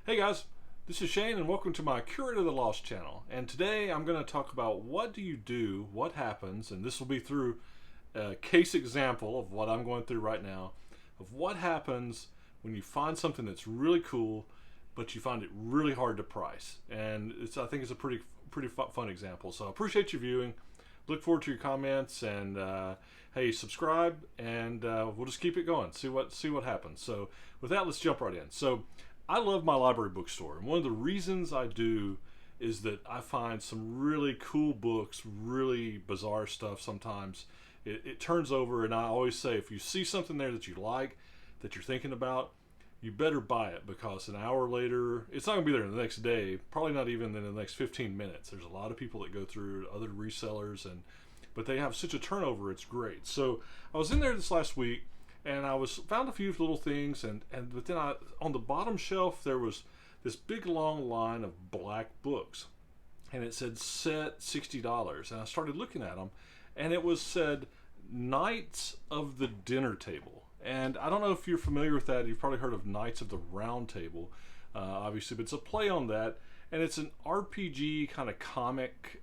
Hey guys, this is Shane and welcome to my Curator of the Lost channel. And today I'm going to talk about what do you do, what happens, and this will be through a case example of what I'm going through right now, of what happens when you find something that's really cool, but you find it really hard to price. And I think it's a pretty fun example. So I appreciate you viewing. Look forward to your comments and hey, subscribe and we'll just keep it going. See what happens. So with that, let's jump right in. So I love my library bookstore, and one of the reasons I do is that I find some really cool books, really bizarre stuff sometimes. It turns over, and I always say, if you see something there that you like, that you're thinking about, you better buy it, because an hour later, it's not going to be there the next day, probably not even in the next 15 minutes. There's a lot of people that go through, other resellers, but they have such a turnover, it's great. So I was in there this last week, and I found a few little things, but then on the bottom shelf there was this big long line of black books, and it said set $60, and I started looking at them, and it was said Knights of the Dinner Table. And I don't know if you're familiar with that. You've probably heard of Knights of the Round Table, obviously, but it's a play on that, and it's an RPG kind of comic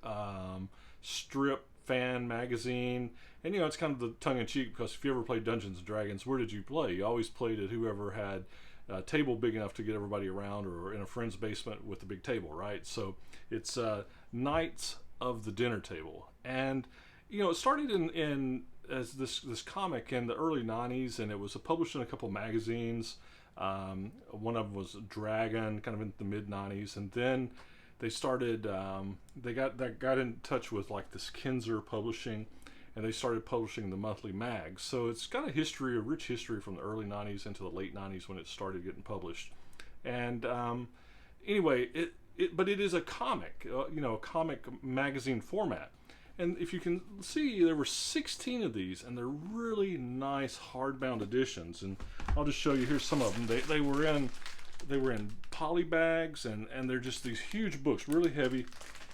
strip fan magazine. And it's kind of the tongue-in-cheek, because if you ever played Dungeons and Dragons, where did you play? You always played at whoever had a table big enough to get everybody around, or in a friend's basement with a big table, right? So it's Knights of the Dinner Table. And it started in as this comic in the early 90s, and it was published in a couple magazines. One of them was Dragon, kind of in the mid 90s, and then they started they got in touch with like this Kinzer Publishing, and they started publishing the monthly mags. So it's got a rich history from the early 90s into the late 90s when it started getting published. And anyway, but it is a comic, a comic magazine format. And if you can see, there were 16 of these, and they're really nice hardbound editions. And I'll just show you, here's some of them. They were in poly bags, and they're just these huge books, really heavy.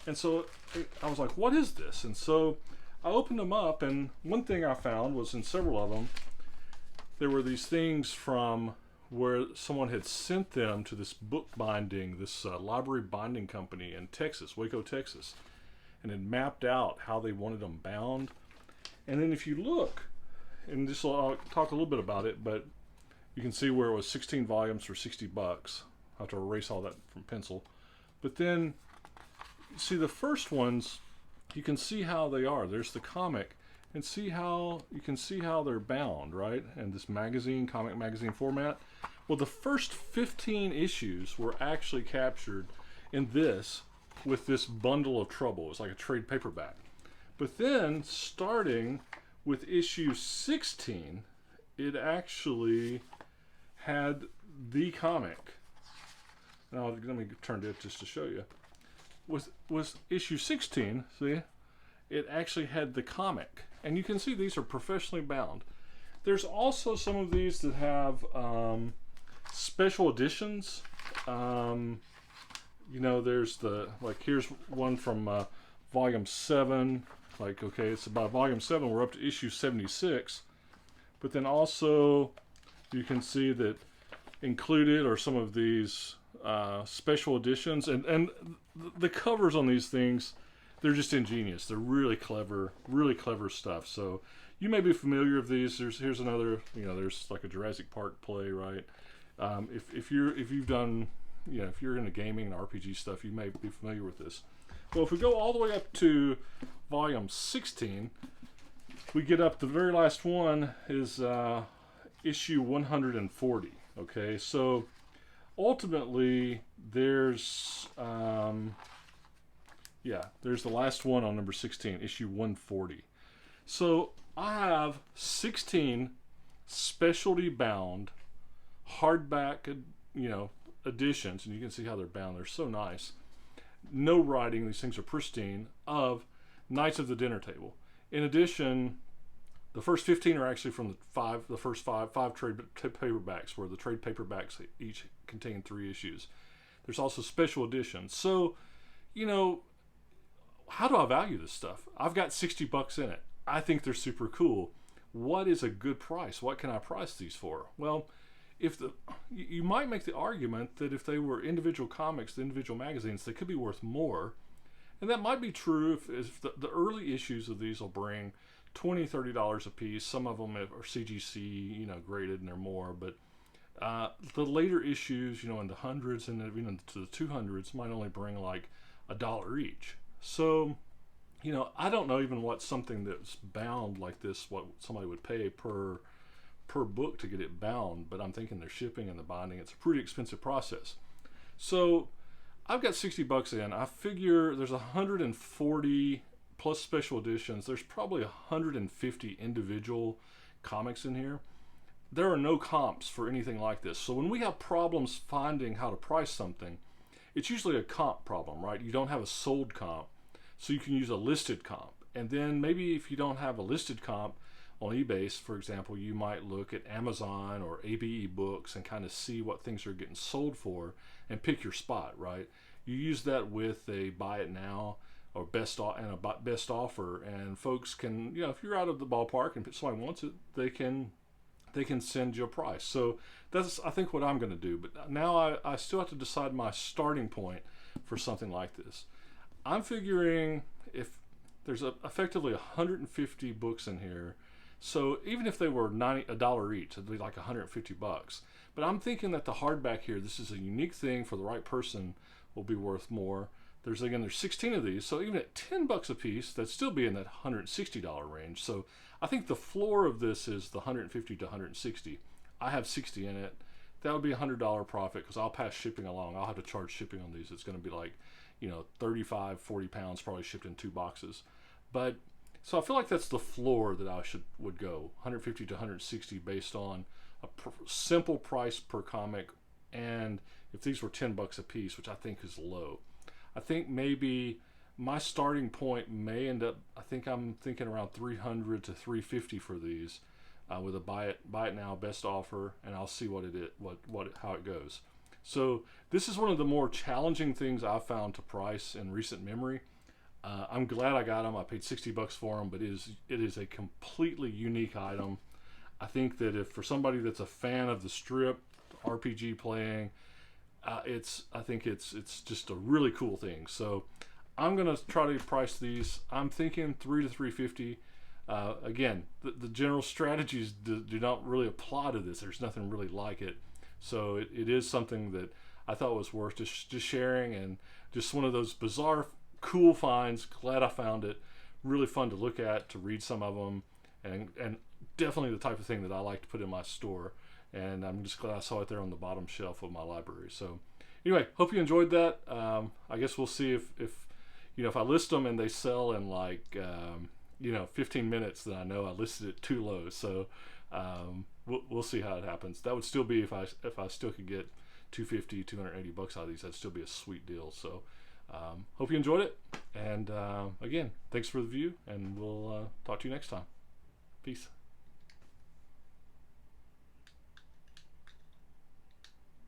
And so I was like, what is this? And so I opened them up, and one thing I found was in several of them, there were these things from where someone had sent them to this book binding, this library binding company in Texas, Waco, Texas, and had mapped out how they wanted them bound. And then if you look, and I'll talk a little bit about it, but you can see where it was 16 volumes for $60. I have to erase all that from pencil. But then, see the first ones, you can see how they are. There's the comic, and you can see how they're bound, right? And this comic magazine format. Well, the first 15 issues were actually captured in this, with this bundle of trouble. It's like a trade paperback. But then, starting with issue 16, it actually had the comic. Now, let me turn to it just to show you. Was issue 16, see? It actually had the comic. And you can see these are professionally bound. There's also some of these that have special editions. There's here's one from volume 7. It's about volume 7. We're up to issue 76. But then also, you can see that included are some of these special editions. And the covers on these things, they're just ingenious. They're really clever stuff. So you may be familiar with these. Here's another, there's like a Jurassic Park play, right? If you've done, if you're into gaming and RPG stuff, you may be familiar with this. Well, if we go all the way up to volume 16, we get up, the very last one is issue 140. Okay, so ultimately there's the last one on number 16, issue 140. So I have 16 specialty bound hardback editions, and you can see how they're bound. They're so nice. No writing, these things are pristine, of Knights of the Dinner Table. In addition, the first 15 are actually from the first five trade paperbacks, where the trade paperbacks each contain 3 issues. There's also special editions. So, how do I value this stuff? I've got $60 in it. I think they're super cool. What is a good price? What can I price these for? Well, if you might make the argument that if they were individual comics, the individual magazines, they could be worth more. And that might be true if the early issues of these will bring $20, $30 a piece. Some of them are CGC, graded, and they're more. But the later issues, in the hundreds and even to the 200s, might only bring like $1 each. So, I don't know even what something that's bound like this, what somebody would pay per book to get it bound. But I'm thinking their shipping and the binding, it's a pretty expensive process. So I've got $60 in. I figure there's 140 plus special editions. There's probably 150 individual comics in here. There are no comps for anything like this. So when we have problems finding how to price something, it's usually a comp problem, right? You don't have a sold comp, so you can use a listed comp. And then maybe if you don't have a listed comp on eBay, for example, you might look at Amazon or ABE Books and kind of see what things are getting sold for and pick your spot, right? You use that with a buy it now or best offer, and folks can, if you're out of the ballpark and somebody wants it, they can send you a price. So that's, I think, what I'm going to do. But now I still have to decide my starting point for something like this. I'm figuring if there's effectively 150 books in here, so even if they were $1 each, it'd be like $150. But I'm thinking that the hardback here, this is a unique thing for the right person, will be worth more. There's 16 of these, so even at $10 a piece, that'd still be in that $160 range. So I think the floor of this is the 150 to 160. I have 60 in it. That would be $100 profit because I'll pass shipping along. I'll have to charge shipping on these. It's going to be like, 35, 40 pounds probably shipped in 2 boxes. But so I feel like that's the floor that I would go 150 to 160 based on a simple price per comic. And if these were $10 a piece, which I think is low, I think maybe my starting point may end up, I'm thinking around 300 to 350 for these, with a buy it now best offer, and I'll see how it goes. So this is one of the more challenging things I've found to price in recent memory. I'm glad I got them. I paid $60 for them, but it is a completely unique item. I think that if for somebody that's a fan of the strip, RPG playing, I think it's just a really cool thing. So I'm gonna try to price these. I'm thinking 3 to 350. Again, the general strategies do not really apply to this. There's nothing really like it. So it is something that I thought was worth just sharing, and just one of those bizarre, cool finds. Glad I found it. Really fun to look at, to read some of them, and definitely the type of thing that I like to put in my store. And I'm just glad I saw it there on the bottom shelf of my library. So anyway, hope you enjoyed that. I guess we'll see if I list them and they sell in like 15 minutes, then I know I listed it too low. So we'll see how it happens. That would still be, if I still could get $250, $280 out of these, that'd still be a sweet deal. So hope you enjoyed it. And again, thanks for the view, and we'll talk to you next time. Peace.